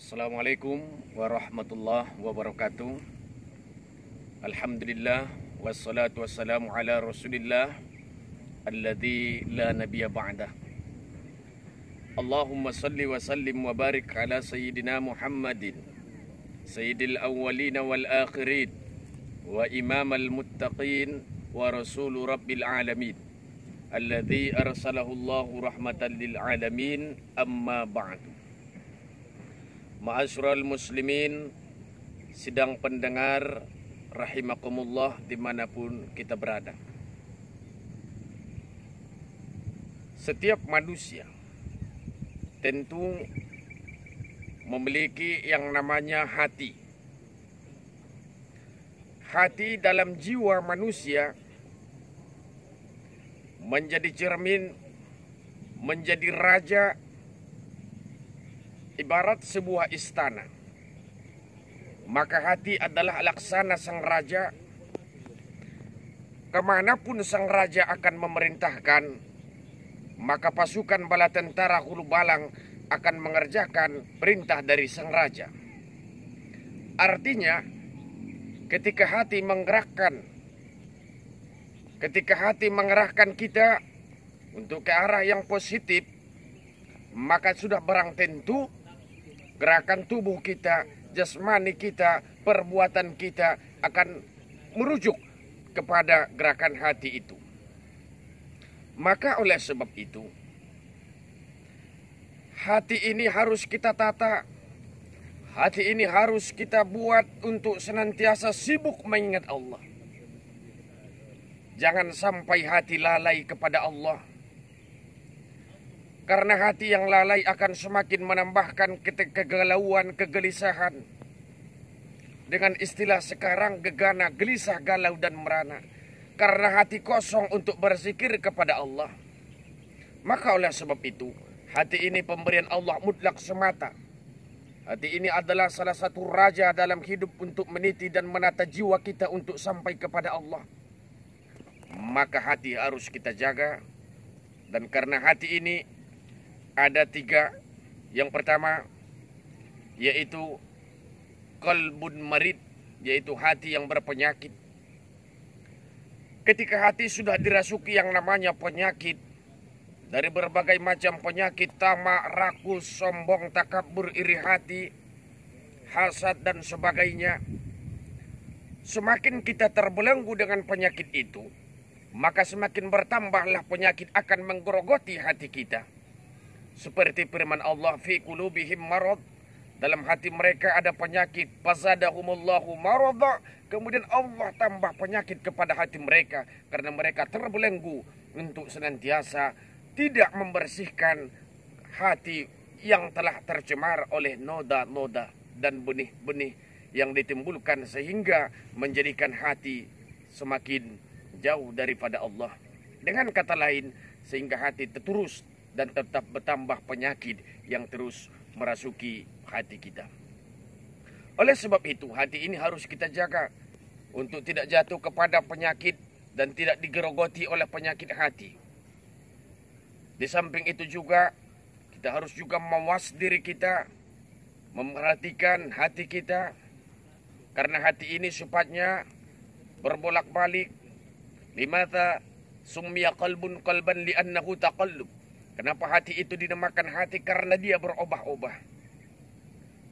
Assalamualaikum warahmatullahi wabarakatuh. Alhamdulillah wassalatu wassalamu ala Rasulillah alladzi la nabiyya ba'dah. Allahumma salli wa sallim wa barik ala sayyidina Muhammadin sayyidil awwalin wal akhirin wa imamal muttaqin wa rasulu rabbil alamin alladzi arsalahu Allahu rahmatan lil alamin, amma ba'du. Ma'asyiral muslimin, sidang pendengar rahimakumullah dimanapun kita berada. Setiap manusia tentu memiliki yang namanya hati. Hati dalam jiwa manusia menjadi cermin, menjadi raja, ibarat sebuah istana. Maka hati adalah laksana sang raja. Kemanapun sang raja akan memerintahkan, maka pasukan bala tentara hulu balang akan mengerjakan perintah dari sang raja. Artinya, ketika hati mengerahkan kita untuk ke arah yang positif, maka sudah barang tentu gerakan tubuh kita, jasmani kita, perbuatan kita akan merujuk kepada gerakan hati itu. Maka oleh sebab itu, hati ini harus kita tata. Hati ini harus kita buat untuk senantiasa sibuk mengingat Allah. Jangan sampai hati lalai kepada Allah. Karena hati yang lalai akan semakin menambahkan kegalauan, kegelisahan. Dengan istilah sekarang, gegana, gelisah, galau, dan merana. Karena hati kosong untuk berzikir kepada Allah. Maka oleh sebab itu, hati ini pemberian Allah mutlak semata. Hati ini adalah salah satu raja dalam hidup untuk meniti dan menata jiwa kita untuk sampai kepada Allah. Maka hati harus kita jaga. Dan karena hati ini ada tiga. Yang pertama yaitu qalbun marid, yaitu hati yang berpenyakit. Ketika hati sudah dirasuki yang namanya penyakit, dari berbagai macam penyakit, tamak, rakus, sombong, takabur, iri hati, hasad, dan sebagainya, semakin kita terbelenggu dengan penyakit itu, maka semakin bertambahlah penyakit akan menggerogoti hati kita. Seperti firman Allah, fi qulubihim marad, dalam hati mereka ada penyakit, fazadahumullahu marada, kemudian Allah tambah penyakit kepada hati mereka karena mereka terbelenggu untuk senantiasa tidak membersihkan hati yang telah tercemar oleh noda-noda dan benih-benih yang ditimbulkan sehingga menjadikan hati semakin jauh daripada Allah. Dengan kata lain, sehingga hati terus dan tetap bertambah penyakit yang terus merasuki hati kita. Oleh sebab itu, hati ini harus kita jaga untuk tidak jatuh kepada penyakit dan tidak digerogoti oleh penyakit hati. Di samping itu juga, kita harus juga mawas diri kita, memperhatikan hati kita, karena hati ini sifatnya berbolak-balik. Limata summiya qalbun qalban li'annahu taqallub. Kenapa hati itu dinamakan hati? Karena dia berubah-ubah.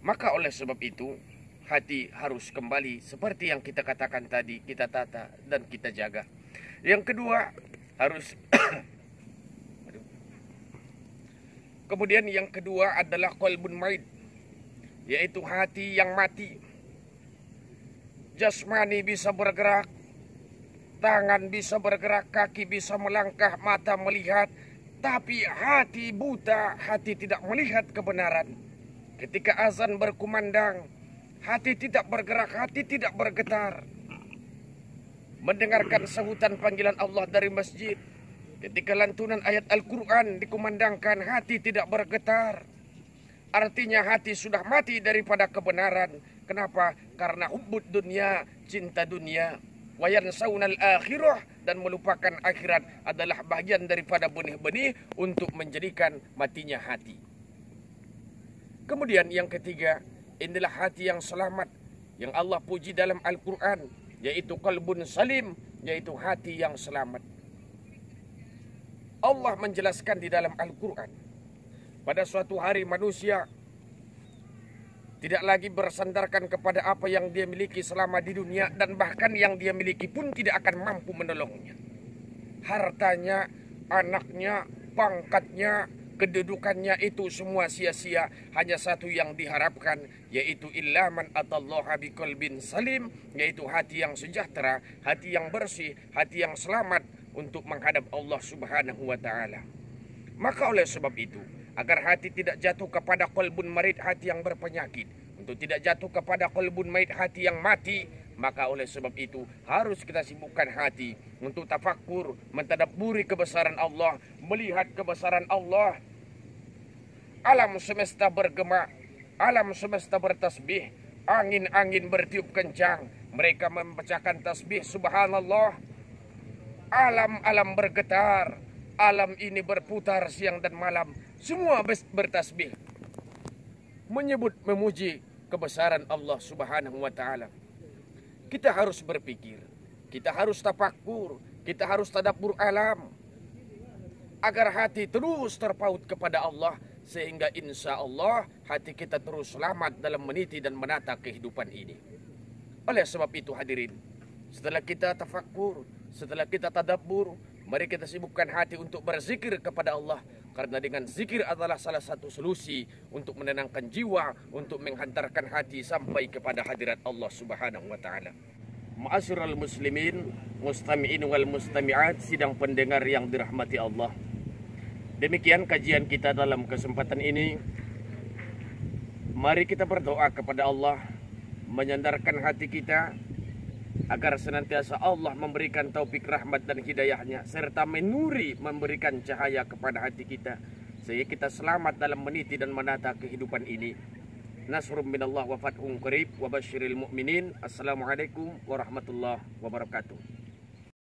Maka oleh sebab itu, hati harus kembali seperti yang kita katakan tadi, kita tata dan kita jaga. Yang kedua, harus kemudian yang kedua adalah qalbun marid, yaitu hati yang mati. Jasmani bisa bergerak, tangan bisa bergerak, kaki bisa melangkah, mata melihat, tapi hati buta, hati tidak melihat kebenaran. Ketika azan berkumandang, hati tidak bergerak, hati tidak bergetar. Mendengarkan sebutan panggilan Allah dari masjid, ketika lantunan ayat Al-Quran dikumandangkan, hati tidak bergetar. Artinya hati sudah mati daripada kebenaran. Kenapa? Karena hubbud dunia, cinta dunia. Wayan saunal akhirah, dan melupakan akhirat adalah bagian daripada benih-benih untuk menjadikan matinya hati. Kemudian yang ketiga, inilah hati yang selamat yang Allah puji dalam Al-Quran, yaitu qalbun salim, yaitu hati yang selamat. Allah menjelaskan di dalam Al-Quran, pada suatu hari manusia tidak lagi bersandarkan kepada apa yang dia miliki selama di dunia, dan bahkan yang dia miliki pun tidak akan mampu menolongnya. Hartanya, anaknya, pangkatnya, kedudukannya itu semua sia-sia. Hanya satu yang diharapkan, yaitu illa man atallaha biqalbin salim, yaitu hati yang sejahtera, hati yang bersih, hati yang selamat untuk menghadap Allah Subhanahu wa taala. Maka oleh sebab itu, agar hati tidak jatuh kepada qalbun marid, hati yang berpenyakit, untuk tidak jatuh kepada qalbun marid, hati yang mati, maka oleh sebab itu harus kita sibukkan hati untuk tafakkur, mentadabburi kebesaran Allah, melihat kebesaran Allah. Alam semesta bergema, alam semesta bertasbih, angin-angin bertiup kencang, mereka membacakan tasbih subhanallah. Alam-alam bergetar, alam ini berputar siang dan malam, semua bertasbih, menyebut, memuji kebesaran Allah Subhanahu wa taala. Kita harus berpikir, kita harus tafakkur, kita harus tadabbur alam, agar hati terus terpaut kepada Allah, sehingga insya Allah hati kita terus selamat dalam meniti dan menata kehidupan ini. Oleh sebab itu hadirin, setelah kita tafakkur, setelah kita tadabbur, mari kita sibukkan hati untuk berzikir kepada Allah. Karena dengan zikir adalah salah satu solusi untuk menenangkan jiwa, untuk menghantarkan hati sampai kepada hadirat Allah Subhanahu wa taala. Ma'asyiral muslimin, mustami'in wal mustami'at, sidang pendengar yang dirahmati Allah. Demikian kajian kita dalam kesempatan ini. Mari kita berdoa kepada Allah, menyandarkan hati kita agar senantiasa Allah memberikan taufik, rahmat dan hidayahnya, serta menuri, memberikan cahaya kepada hati kita, sehingga kita selamat dalam meniti dan menata kehidupan ini. Nasrum minallah wa fathun qarib wa basyiril mu'minin. Assalamualaikum warahmatullahi wabarakatuh.